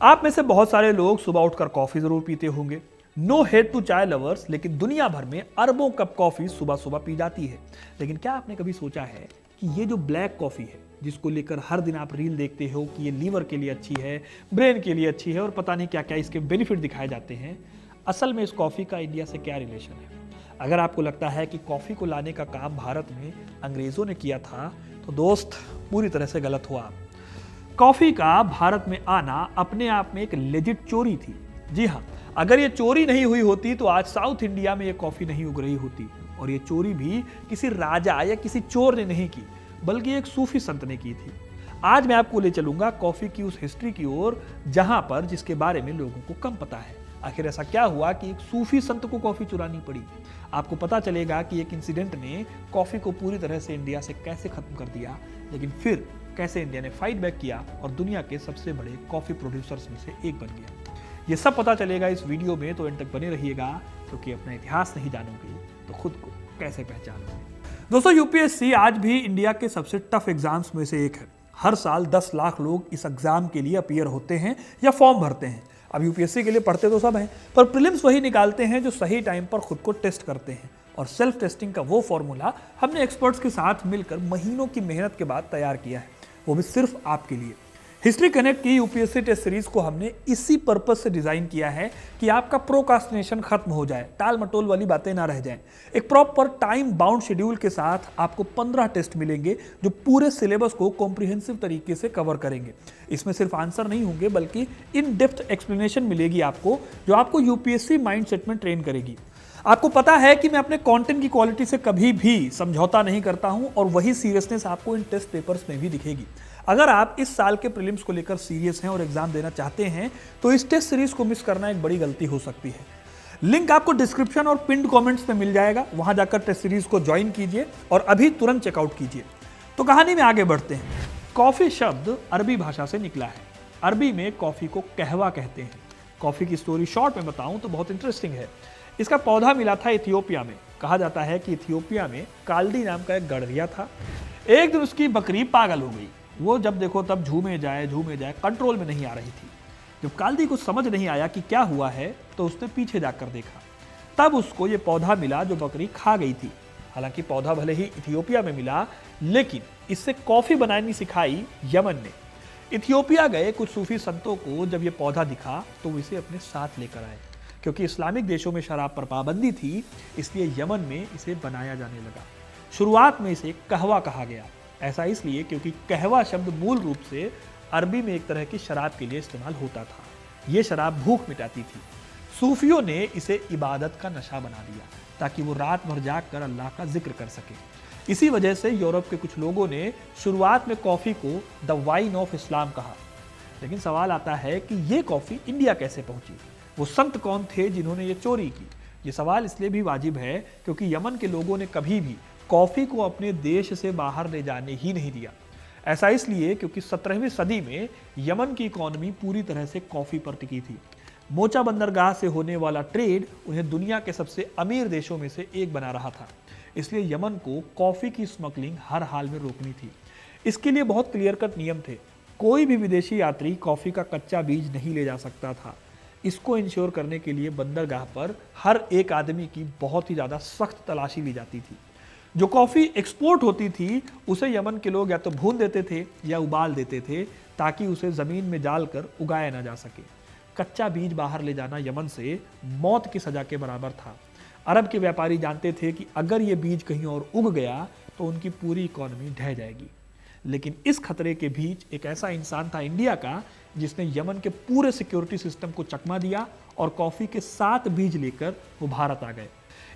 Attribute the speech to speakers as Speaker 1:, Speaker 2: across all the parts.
Speaker 1: आप में से बहुत सारे लोग सुबह उठकर कॉफी जरूर पीते होंगे। नो हेट टू चाय लवर्स, लेकिन दुनिया भर में अरबों कप कॉफी सुबह सुबह पी जाती है। लेकिन क्या आपने कभी सोचा है कि ये जो ब्लैक कॉफी है, जिसको लेकर हर दिन आप रील देखते हो कि ये लीवर के लिए अच्छी है, ब्रेन के लिए अच्छी है और पता नहीं क्या क्या इसके बेनिफिट दिखाए जाते हैं, असल में इस कॉफी का इंडिया से क्या रिलेशन है? अगर आपको लगता है कि कॉफी को लाने का काम भारत में अंग्रेजों ने किया था, तो दोस्त पूरी तरह से गलत हुआ। कॉफी का भारत में आना अपने आप में एक लेजिट चोरी थी। जी हाँ, अगर ये चोरी नहीं हुई होती तो आज साउथ इंडिया में ये कॉफी नहीं उग रही होती। और ये चोरी भी किसी राजा या किसी चोर ने नहीं की, बल्कि एक सूफी संत ने की थी। आज मैं आपको ले चलूंगा कॉफी की उस हिस्ट्री की ओर जहां पर जिसके बारे में लोगों को कम पता है। आखिर ऐसा क्या हुआ कि एक सूफी संत को कॉफी चुरानी पड़ी? आपको पता चलेगा कि एक इंसिडेंट ने कॉफी को पूरी तरह से इंडिया से कैसे खत्म कर दिया, लेकिन फिर कैसे इंडिया ने फाइट बैक किया और दुनिया के सबसे बड़े कॉफी प्रोड्यूसर्स में से एक बन गया। ये सब पता चलेगा इस वीडियो में, तो एंड तक बने रहिएगा, क्योंकि अपना इतिहास नहीं जानोगे तो खुद को कैसे पहचानोगे। दोस्तों, यूपीएससी आज भी इंडिया के सबसे टफ एग्जाम्स में से एक है। हर साल 10 लाख लोग इस एग्जाम के लिए अपीयर होते हैं या फॉर्म भरते हैं। अब यूपीएससी के लिए पढ़ते तो सब हैं, पर प्रीलिम्स वही निकालते हैं जो सही टाइम पर खुद को टेस्ट करते हैं। और सेल्फ टेस्टिंग का वो फॉर्मूला हमने एक्सपर्ट्स के साथ मिलकर महीनों की मेहनत के बाद तैयार किया है, वो भी सिर्फ आपके लिए। हिस्ट्री कनेक्ट की यूपीएससी टेस्ट सीरीज को हमने इसी पर्पस से डिजाइन किया है कि आपका प्रोकास्टिनेशन खत्म हो जाए, टाल मटोल वाली बातें ना रह जाएं। एक प्रॉपर टाइम बाउंड शेड्यूल के साथ आपको 15 टेस्ट मिलेंगे जो पूरे सिलेबस को कॉम्प्रिहेंसिव तरीके से कवर करेंगे। इसमें सिर्फ आंसर नहीं होंगे, बल्कि इन डेप्थ एक्सप्लेनेशन मिलेगी आपको, जो आपको यूपीएससी माइंडसेट में ट्रेन करेगी। आपको पता है कि मैं अपने कंटेंट की क्वालिटी से कभी भी समझौता नहीं करता हूं, और वही सीरियसनेस आपको इन टेस्ट पेपर्स में भी दिखेगी। अगर आप इस साल के प्रीलिम्स को लेकर सीरियस हैं और एग्जाम देना चाहते हैं, तो इस टेस्ट सीरीज को मिस करना एक बड़ी गलती हो सकती है। लिंक आपको डिस्क्रिप्शन और पिन्ड कमेंट्स में मिल जाएगा, वहां जाकर टेस्ट सीरीज को ज्वाइन कीजिए और अभी तुरंत चेकआउट कीजिए। तो कहानी में आगे बढ़ते हैं। कॉफी शब्द अरबी भाषा से निकला है। अरबी में कॉफी को कहवा कहते हैं। कॉफी की स्टोरी शॉर्ट में बताऊं तो बहुत इंटरेस्टिंग है। इसका पौधा मिला था इथियोपिया में। कहा जाता है कि इथियोपिया में काल्डी नाम का एक गड़रिया था। एक दिन उसकी बकरी पागल हो गई। वो जब देखो तब झूमे जाए, कंट्रोल में नहीं आ रही थी। जब काल्डी को समझ नहीं आया कि क्या हुआ है, तो उसने पीछे जाकर देखा। तब उसको ये पौधा मिला जो बकरी खा गई थी। हालांकि पौधा भले ही इथियोपिया में मिला, लेकिन इससे कॉफी बनानी सिखाई यमन ने। इथियोपिया गए कुछ सूफी संतों को जब ये पौधा दिखा, तो वो इसे अपने साथ लेकर आए। क्योंकि इस्लामिक देशों में शराब पर पाबंदी थी, इसलिए यमन में इसे बनाया जाने लगा। शुरुआत में इसे कहवा कहा गया। ऐसा इसलिए क्योंकि कहवा शब्द मूल रूप से अरबी में एक तरह की शराब के लिए इस्तेमाल होता था। ये शराब भूख मिटाती थी। सूफियों ने इसे इबादत का नशा बना दिया, ताकि वो रात भर जाग कर अल्लाह का जिक्र कर सके। इसी वजह से यूरोप के कुछ लोगों ने शुरुआत में कॉफी को द वाइन ऑफ इस्लाम कहा। लेकिन सवाल आता है कि ये कॉफी इंडिया कैसे पहुंची? वो संत कौन थे जिन्होंने ये चोरी की? ये सवाल इसलिए भी वाजिब है क्योंकि यमन के लोगों ने कभी भी कॉफी को अपने देश से बाहर ले जाने ही नहीं दिया। ऐसा इसलिए क्योंकि 17वीं सदी में यमन की इकोनॉमी पूरी तरह से कॉफी पर टिकी थी। मोचा बंदरगाह से होने वाला ट्रेड उन्हें दुनिया के सबसे अमीर देशों में से एक बना रहा था। इसलिए यमन को कॉफी की स्मगलिंग हर हाल में रोकनी थी। इसके लिए बहुत क्लियर कट नियम थे। कोई भी विदेशी यात्री कॉफी का कच्चा बीज नहीं ले जा सकता था। इसको इंश्योर करने के लिए बंदरगाह पर हर एक आदमी की बहुत ही ज़्यादा सख्त तलाशी ली जाती थी। जो कॉफ़ी एक्सपोर्ट होती थी, उसे यमन के लोग या तो भून देते थे या उबाल देते थे, ताकि उसे ज़मीन में डालकर उगाया ना जा सके। कच्चा बीज बाहर ले जाना यमन से मौत की सज़ा के बराबर था। अरब के व्यापारी जानते थे कि अगर ये बीज कहीं और उग गया तो उनकी पूरी इकॉनमी ढह जाएगी। लेकिन इस खतरे के बीच एक ऐसा इंसान था इंडिया का, जिसने यमन के पूरे सिक्योरिटी सिस्टम को चकमा दिया और कॉफ़ी के 7 बीज लेकर वो भारत आ गए।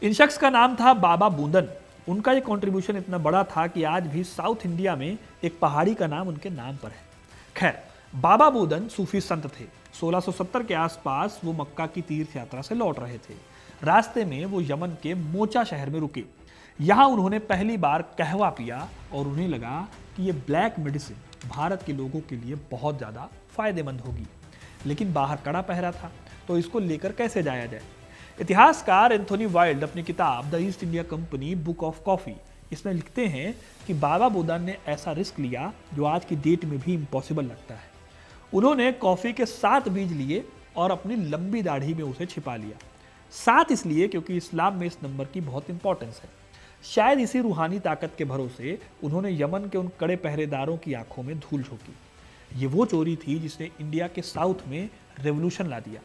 Speaker 1: इन शख्स का नाम था बाबा बूदन। उनका ये कंट्रीब्यूशन इतना बड़ा था कि आज भी साउथ इंडिया में एक पहाड़ी का नाम उनके नाम पर है। खैर, बाबा बूदन सूफी संत थे। 1670 के आसपास वो मक्का की तीर्थ यात्रा से लौट रहे थे। रास्ते में वो यमन के मोचा शहर में रुके। यहाँ उन्होंने पहली बार कहवा पिया और उन्हें लगा कि ये ब्लैक मेडिसिन भारत के लोगों के लिए बहुत ज़्यादा फायदेमंद होगी। लेकिन बाहर कड़ा पहरा था, तो इसको लेकर कैसे जाया जाए? इतिहासकार एंथोनी वाइल्ड अपनी किताब the east India company book of coffee, इसमें लिखते हैं कि बाबा बूदन ने ऐसा रिस्क लिया जो आज की डेट में भी इम्पॉसिबल लगता है। उन्होंने कॉफी के 7 बीज लिए और अपनी लंबी दाढ़ी में उसे छिपा लिया। 7 इसलिए क्योंकि इस्लाम में इस नंबर की बहुत इंपॉर्टेंस है। शायद इसी रूहानी ताकत के भरोसे उन्होंने यमन के उन कड़े पहरेदारों की आंखों में धूल झोंकी। ये वो चोरी थी जिसने इंडिया के साउथ में रेवोल्यूशन ला दिया।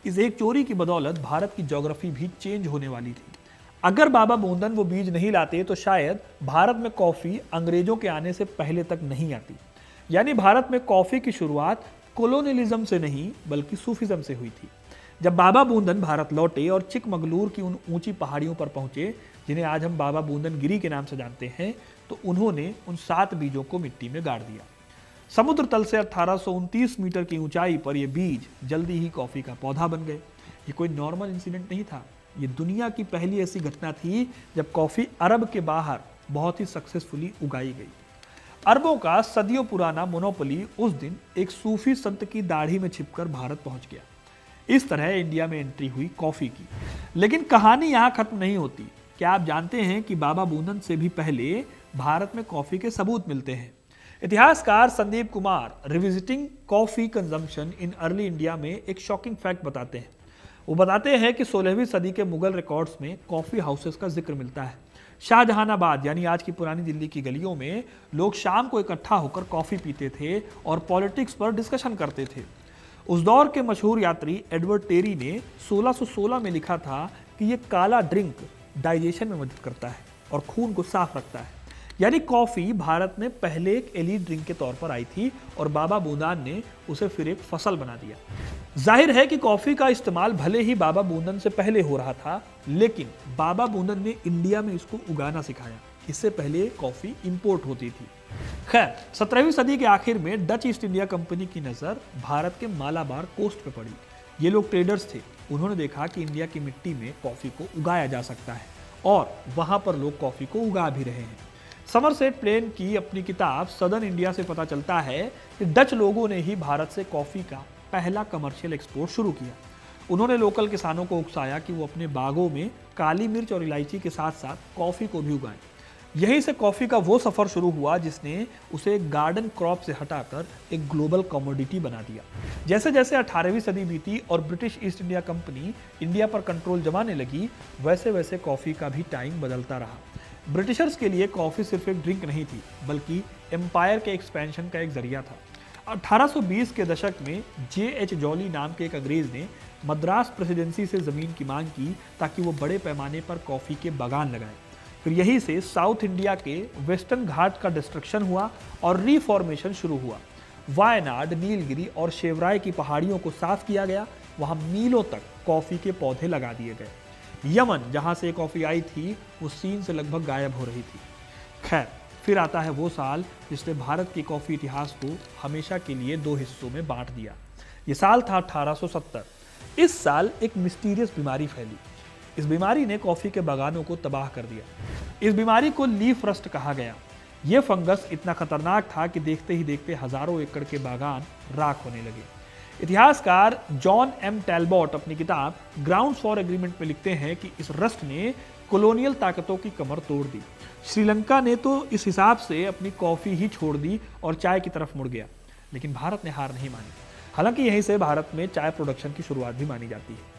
Speaker 1: इस एक चोरी की बदौलत भारत की ज्योग्राफी भी चेंज होने वाली थी। अगर बाबा बोंदन वो बीज नहीं लाते तो शायद भारत में कॉफी अंग्रेजों के आने से पहले तक नहीं आती। यानी भारत में कॉफी की शुरुआत कोलोनियलिज्म से नहीं बल्कि सूफिज्म से हुई थी। जब बाबा बूंदन भारत लौटे और चिकमगलूर की उन ऊंची पहाड़ियों पर पहुंचे जिन्हें आज हम बाबा बूंदन गिरी के नाम से जानते हैं, तो उन्होंने उन 7 बीजों को मिट्टी में गाड़ दिया। समुद्र तल से 1829 मीटर की ऊंचाई पर ये बीज जल्दी ही कॉफी का पौधा बन गए। ये कोई नॉर्मल इंसिडेंट नहीं था, ये दुनिया की पहली ऐसी घटना थी जब कॉफी अरब के बाहर बहुत ही सक्सेसफुली उगाई गई। अरबों का सदियों पुराना मोनोपोली उस दिन एक सूफी संत की दाढ़ी में छिपकर भारत पहुंच गया। इस तरह इंडिया में एंट्री हुई कॉफी की। लेकिन कहानी यहां खत्म नहीं होती। क्या आप जानते हैं कि बाबा बूंदन से भी पहले भारत में कॉफी के सबूत मिलते हैं? इतिहासकार Sandeep Kumar revisiting coffee consumption in early India में एक शॉकिंग फैक्ट बताते हैं। वो बताते हैं कि 16वीं सदी के मुगल रिकॉर्ड्स में कॉफी हाउसेस का जिक्र मिलता है। शाहजहानाबाद यानी आज की पुरानी दिल्ली की गलियों में लोग शाम को इकट्ठा होकर कॉफी पीते थे और पॉलिटिक्स पर डिस्कशन करते थे। उस दौर के मशहूर यात्री एडवर्ड टेरी ने 1616 में लिखा था कि यह काला ड्रिंक डाइजेशन में मदद करता है और खून को साफ रखता है। यानी कॉफी भारत में पहले एक एलीट ड्रिंक के तौर पर आई थी और बाबा बूंदन ने उसे फिर एक फसल बना दिया। जाहिर है कि कॉफी का इस्तेमाल भले ही बाबा बूंदन से पहले हो रहा था, लेकिन बाबा बूंदन ने इंडिया में इसको उगाना सिखाया। इससे पहले कॉफी इंपोर्ट होती थी। खैर, 17वीं सदी के आखिर में डच ईस्ट इंडिया कंपनी की नजर भारत के मालाबार कोस्ट पे पड़ी। ये लोग ट्रेडर्स थे। उन्होंने देखा कि इंडिया की मिट्टी में कॉफी को उगाया जा सकता है और वहां पर लोग कॉफी को उगा भी रहे हैं। समरसेट प्लेन की अपनी किताब सदर्न इंडिया से पता चलता है कि डच लोगों ने ही भारत से कॉफी का पहला कमर्शियल एक्सपोर्ट शुरू किया। उन्होंने लोकल किसानों को उकसाया कि वो अपने बागों में काली मिर्च और इलायची के साथ साथ कॉफी को भी उगाएं। यहीं से कॉफी का वो सफर शुरू हुआ जिसने उसे एक गार्डन क्रॉप से हटाकर एक ग्लोबल कमोडिटी बना दिया। जैसे जैसे 18वीं सदी बीती और British east India company India पर कंट्रोल जमाने लगी, वैसे वैसे कॉफी का भी टाइम बदलता रहा। ब्रिटिशर्स के लिए कॉफी सिर्फ एक ड्रिंक नहीं थी, बल्कि एम्पायर के एक्सपेंशन का एक जरिया था। 1820 के दशक में J.H. जॉली नाम के एक अंग्रेज ने मद्रास प्रेसिडेंसी से जमीन की मांग की ताकि वो बड़े पैमाने पर कॉफी के बागान लगाए। फिर यहीं से साउथ इंडिया के वेस्टर्न घाट का डिस्ट्रक्शन हुआ और रिफॉर्मेशन शुरू हुआ। वायनाड, नीलगिरी और शेवराय की पहाड़ियों को साफ किया गया। वहां मीलों तक कॉफी के पौधे लगा दिए गए। यमन, जहां से कॉफी आई थी, वो सीन से लगभग गायब हो रही थी। खैर, फिर आता है वो साल जिसने भारत के कॉफी इतिहास को हमेशा के लिए 2 हिस्सों में बांट दिया। ये साल था 1870। इस साल एक मिस्टीरियस बीमारी फैली। इस बीमारी ने कॉफी के बागानों को तबाह कर दिया। इस बीमारी को लीफ रस्ट कहा गया। यह फंगस इतना खतरनाक था कि देखते ही देखते हजारों एकड़ के बागान राख होने लगे। इतिहासकार जॉन एम टैलबॉट अपनी किताब ग्राउंड्स फॉर एग्रीमेंट में लिखते हैं कि इस रस्ट ने कॉलोनियल ताकतों की कमर तोड़ दी। श्रीलंका ने तो इस हिसाब से अपनी कॉफी ही छोड़ दी और चाय की तरफ मुड़ गया, लेकिन भारत ने हार नहीं मानी। हालांकि यहीं से भारत में चाय प्रोडक्शन की शुरुआत भी मानी जाती है।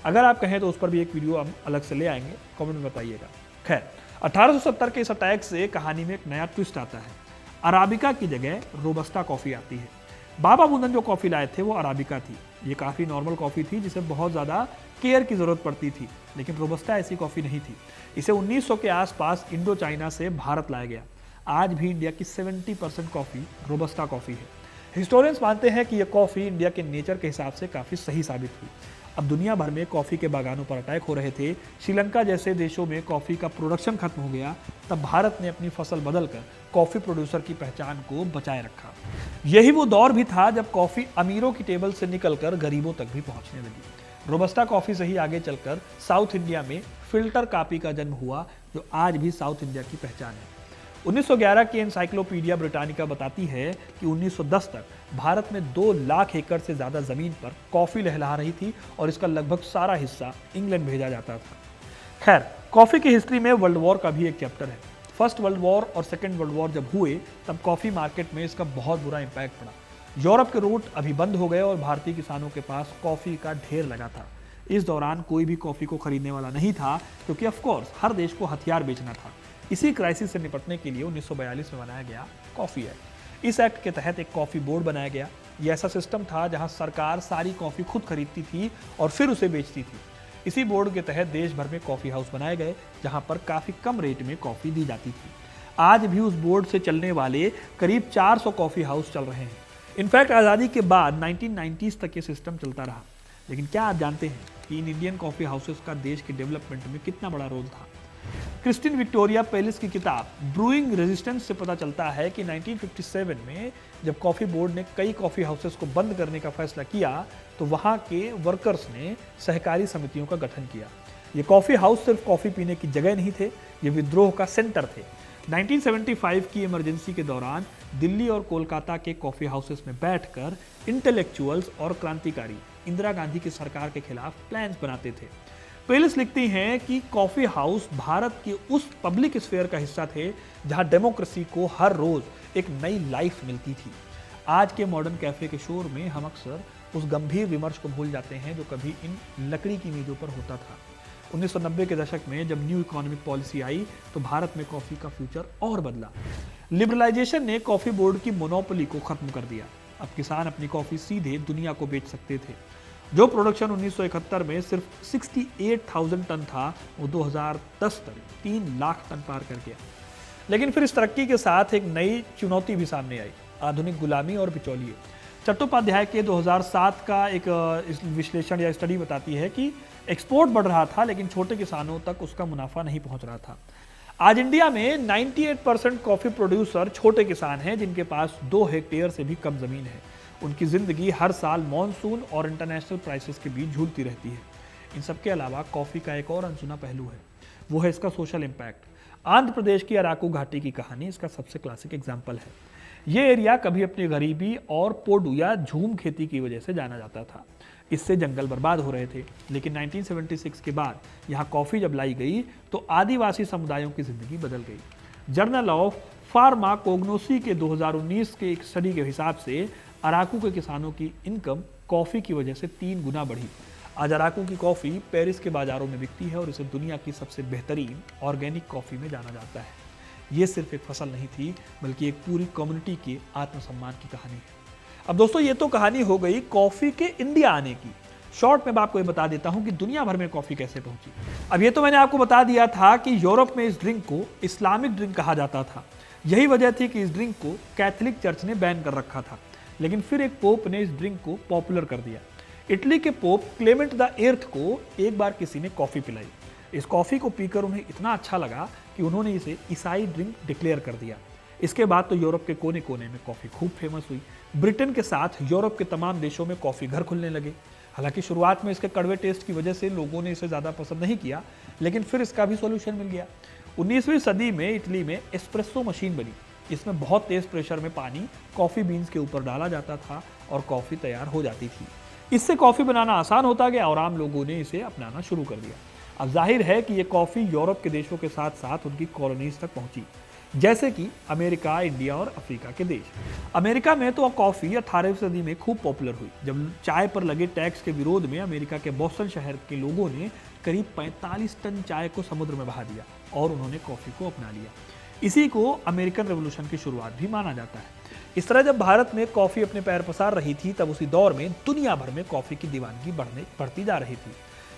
Speaker 1: अगर आप कहें तो उस पर भी एक वीडियो हम अलग से ले आएंगे, कमेंट में बताइएगा। खैर, 1870 के इस अटैक से कहानी में एक नया ट्विस्ट आता है। अराबिका की जगह रोबस्टा कॉफी आती है। बाबा बूंदन जो कॉफी लाए थे वो अराबिका थी। ये काफी नॉर्मल कॉफी थी जिसे बहुत ज्यादा केयर की जरूरत पड़ती थी, लेकिन रोबस्टा ऐसी कॉफी नहीं थी। इसे 1900 के आसपास इंडो चाइना से भारत लाया गया। आज भी इंडिया की 70% कॉफी रोबस्टा कॉफी है। हिस्टोरियंस मानते हैं कि यह कॉफी इंडिया के नेचर के हिसाब से काफी सही साबित हुई। अब दुनिया भर में कॉफी के बागानों पर अटैक हो रहे थे। श्रीलंका जैसे देशों में कॉफी का प्रोडक्शन खत्म हो गया। तब भारत ने अपनी फसल बदलकर कॉफी प्रोड्यूसर की पहचान को बचाए रखा। यही वो दौर भी था जब कॉफी अमीरों की टेबल से निकलकर गरीबों तक भी पहुंचने लगी। रोबस्टा कॉफी से ही आगे चलकर साउथ इंडिया में फिल्टर कॉफी का जन्म हुआ, जो आज भी साउथ इंडिया की पहचान है। 1911 की एनसाइक्लोपीडिया ब्रिटानिका बताती है कि 1910 तक भारत में 2 लाख एकड़ से ज्यादा जमीन पर कॉफी लहला रही थी और इसका लगभग सारा हिस्सा इंग्लैंड भेजा जाता था। खैर, कॉफी की हिस्ट्री में वर्ल्ड वॉर का भी एक चैप्टर है। फर्स्ट वर्ल्ड वॉर और सेकेंड वर्ल्ड वॉर जब हुए तब कॉफी मार्केट में इसका बहुत बुरा इंपैक्ट पड़ा। यूरोप के रूट अभी बंद हो गए और भारतीय किसानों के पास कॉफ़ी का ढेर लगा था। इस दौरान कोई भी कॉफ़ी को खरीदने वाला नहीं था, क्योंकि ऑफ कोर्स हर देश को हथियार बेचना था। इसी क्राइसिस से निपटने के लिए 1942 में बनाया गया कॉफ़ी एक्ट। इस एक्ट के तहत एक कॉफ़ी बोर्ड बनाया गया। यह ऐसा सिस्टम था जहां सरकार सारी कॉफ़ी खुद खरीदती थी और फिर उसे बेचती थी। इसी बोर्ड के तहत देश भर में कॉफ़ी हाउस बनाए गए, जहां पर काफ़ी कम रेट में कॉफ़ी दी जाती थी। आज भी उस बोर्ड से चलने वाले करीब 400 कॉफ़ी हाउस चल रहे हैं। इनफैक्ट आज़ादी के बाद 1990s तक ये सिस्टम चलता रहा। लेकिन क्या आप जानते हैं कि इन इंडियन कॉफ़ी हाउसेस का देश के डेवलपमेंट में कितना बड़ा रोल था? क्रिस्टिन विक्टोरिया पेलिस की किताब ब्रूइंग रेजिस्टेंस से पता चलता है कि 1957 में जब कॉफ़ी बोर्ड ने कई कॉफ़ी हाउसेस को बंद करने का फैसला किया, तो वहाँ के वर्कर्स ने सहकारी समितियों का गठन किया। ये कॉफ़ी हाउस सिर्फ कॉफ़ी पीने की जगह नहीं थे, ये विद्रोह का सेंटर थे। 1975 की इमरजेंसी के दौरान दिल्ली और कोलकाता के कॉफ़ी हाउसेस में बैठकर इंटेलेक्चुअल्स और क्रांतिकारी इंदिरा गांधी की सरकार के खिलाफ प्लान्स बनाते थे। पेलिस लिखती हैं कि कॉफ़ी हाउस भारत के उस पब्लिक स्फेयर का हिस्सा थे जहां डेमोक्रेसी को हर रोज एक नई लाइफ मिलती थी। आज के मॉडर्न कैफे के शोर में हम अक्सर उस गंभीर विमर्श को भूल जाते हैं जो कभी इन लकड़ी की मेजों पर होता था। 1990 के दशक में जब न्यू इकोनॉमिक पॉलिसी आई तो भारत में कॉफ़ी का फ्यूचर और बदला। लिबरलाइजेशन ने कॉफ़ी बोर्ड की मोनोपोली को खत्म कर दिया। अब किसान अपनी कॉफ़ी सीधे दुनिया को बेच सकते थे। जो प्रोडक्शन 1971 में सिर्फ 68,000 टन था, वो 2010 तक 3 लाख टन पार कर गया। लेकिन फिर इस तरक्की के साथ एक नई चुनौती भी सामने आई, आधुनिक गुलामी और बिचौलिए। चट्टोपाध्याय के 2007 का एक विश्लेषण या स्टडी बताती है कि एक्सपोर्ट बढ़ रहा था, लेकिन छोटे किसानों तक उसका मुनाफा नहीं पहुंच रहा था। आज इंडिया में 98% कॉफ़ी प्रोड्यूसर छोटे किसान हैं, जिनके पास 2 हेक्टेयर से भी कम जमीन है। उनकी जिंदगी हर साल मॉनसून और इंटरनेशनल प्राइसेस के बीच झूलती रहती है। इन सब के अलावा कॉफ़ी का एक और अनसुना पहलू है, वो है इसका सोशल इम्पैक्ट। आंध्र प्रदेश की अराकू घाटी की कहानी इसका सबसे क्लासिक एग्जाम्पल है। ये एरिया कभी अपनी गरीबी और पोडू या झूम खेती की वजह से जाना जाता था। इससे जंगल बर्बाद हो रहे थे। लेकिन 1976 के बाद यहाँ कॉफ़ी जब लाई गई तो आदिवासी समुदायों की जिंदगी बदल गई। जर्नल ऑफ फार्माकोग्नोसी के 2019 के एक स्टडी के हिसाब से अराकू के किसानों की इनकम कॉफ़ी की वजह से 3 गुना बढ़ी। आज अराकू की कॉफ़ी पेरिस के बाजारों में बिकती है और इसे दुनिया की सबसे बेहतरीन ऑर्गेनिक कॉफ़ी में जाना जाता है। ये सिर्फ एक फसल नहीं थी, बल्कि एक पूरी कम्युनिटी के आत्मसम्मान की कहानी है। अब दोस्तों, ये तो कहानी हो गई कॉफ़ी के इंडिया आने की। शॉर्ट में मैं आपको ये बता देता हूँ कि दुनिया भर में कॉफ़ी कैसे पहुंची। अब ये तो मैंने आपको बता दिया था कि यूरोप में इस ड्रिंक को इस्लामिक ड्रिंक कहा जाता था। यही वजह थी कि इस ड्रिंक को कैथोलिक चर्च ने बैन कर रखा था। लेकिन फिर एक पोप ने इस ड्रिंक को पॉपुलर कर दिया। इटली के पोप क्लेमेंट द 8 को एक बार किसी ने कॉफ़ी पिलाई। इस कॉफ़ी को पीकर उन्हें इतना अच्छा लगा कि उन्होंने इसे ईसाई ड्रिंक डिक्लेयर कर दिया। इसके बाद तो यूरोप के कोने कोने में कॉफ़ी खूब फेमस हुई। ब्रिटेन के साथ यूरोप के तमाम देशों में कॉफ़ी घर खुलने लगे। हालांकि शुरुआत में इसके कड़वे टेस्ट की वजह से लोगों ने इसे ज़्यादा पसंद नहीं किया, लेकिन फिर इसका भी सॉल्यूशन मिल गया। 19वीं सदी में इटली में एस्प्रेसो मशीन बनी। इसमें बहुत तेज़ प्रेशर में पानी कॉफ़ी बीन्स के ऊपर डाला जाता था और कॉफ़ी तैयार हो जाती थी। इससे कॉफ़ी बनाना आसान होता गया और आम लोगों ने इसे अपनाना शुरू कर दिया। अब जाहिर है कि ये कॉफ़ी यूरोप के देशों के साथ साथ उनकी कॉलोनीज तक पहुंची, जैसे कि अमेरिका, इंडिया और अफ्रीका के देश। अमेरिका में तो कॉफ़ी 18वीं सदी में खूब पॉपुलर हुई, जब चाय पर लगे टैक्स के विरोध में अमेरिका के बोस्टन शहर के लोगों ने करीब 45 टन चाय को समुद्र में बहा दिया और उन्होंने कॉफ़ी को अपना लिया। इसी को अमेरिकन रेवोल्यूशन की शुरुआत भी माना जाता है। इस तरह जब भारत में कॉफ़ी अपने पैर पसार रही थी, तब उसी दौर में दुनिया भर में कॉफ़ी की दीवानगी बढ़ती जा रही थी।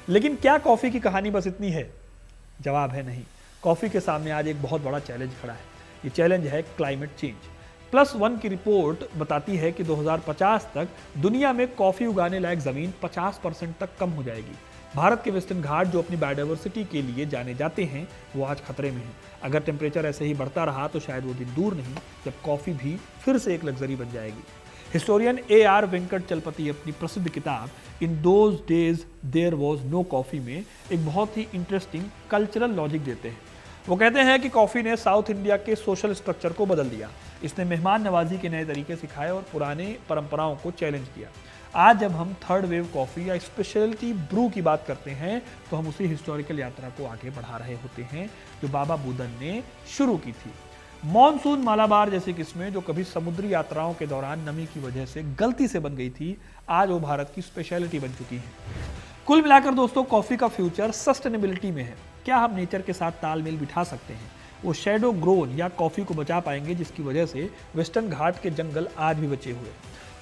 Speaker 1: लेकिन क्या कॉफ़ी की कहानी बस इतनी है? जवाब है नहीं। कॉफ़ी के सामने आज एक बहुत बड़ा चैलेंज खड़ा है। ये चैलेंज है क्लाइमेट चेंज। +1 की रिपोर्ट बताती है कि 2050 तक दुनिया में कॉफ़ी उगाने लायक ज़मीन 50% तक कम हो जाएगी। भारत के वेस्टर्न घाट जो अपनी बायोडाइवर्सिटी के लिए जाने जाते हैं, वो आज खतरे में हैं। अगर टेम्परेचर ऐसे ही बढ़ता रहा तो शायद वो दिन दूर नहीं जब कॉफ़ी भी फिर से एक लग्जरी बन जाएगी। हिस्टोरियन AR वेंकट चलपति अपनी प्रसिद्ध किताब in those days there was no coffee में एक बहुत ही इंटरेस्टिंग कल्चरल लॉजिक देते हैं। वो कहते हैं कि कॉफ़ी ने साउथ इंडिया के सोशल स्ट्रक्चर को बदल दिया। इसने मेहमान नवाजी के नए तरीके सिखाए और पुराने परंपराओं को चैलेंज किया। आज जब हम थर्ड वेव कॉफ़ी या स्पेशलिटी ब्रू की बात करते हैं, तो हम उसी हिस्टोरिकल यात्रा को आगे बढ़ा रहे होते हैं जो बाबा बुदन ने शुरू की थी। मॉनसून मालाबार जैसी किस्में जो कभी समुद्री यात्राओं के दौरान नमी की वजह से गलती से बन गई थी, आज वो भारत की स्पेशलिटी बन चुकी है। कुल मिलाकर दोस्तों, कॉफी का फ्यूचर सस्टेनेबिलिटी में है। क्या हम नेचर के साथ तालमेल बिठा सकते हैं? वो शैडो ग्रोन या कॉफी को बचा पाएंगे जिसकी वजह से वेस्टर्न घाट के जंगल आज भी बचे हुए।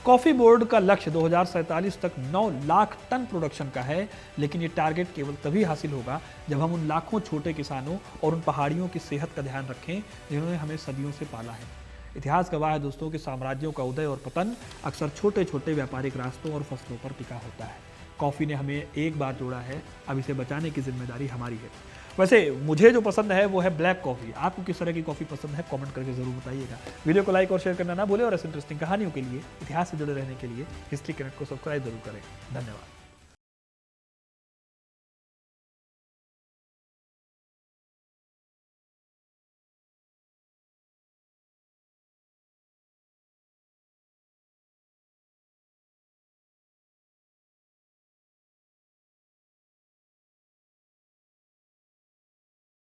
Speaker 1: कॉफी बोर्ड का लक्ष्य 2047 तक 9 लाख टन प्रोडक्शन का है, लेकिन ये टारगेट केवल तभी हासिल होगा जब हम उन लाखों छोटे किसानों और उन पहाड़ियों की सेहत का ध्यान रखें जिन्होंने हमें सदियों से पाला है। इतिहास गवाह है दोस्तों कि साम्राज्यों का उदय और पतन अक्सर छोटे छोटे व्यापारिक रास्तों और फसलों पर टिका होता है। कॉफ़ी ने हमें एक बार जोड़ा है, अब इसे बचाने की जिम्मेदारी हमारी है। वैसे मुझे जो पसंद है वो है ब्लैक कॉफ़ी। आपको किस तरह की कॉफ़ी पसंद है, कमेंट करके ज़रूर बताइएगा। वीडियो को लाइक और शेयर करना ना भूलें और ऐसे इंटरेस्टिंग कहानियों के लिए, इतिहास से जुड़े रहने के लिए हिस्ट्री कनेक्ट को सब्सक्राइब जरूर करें। धन्यवाद।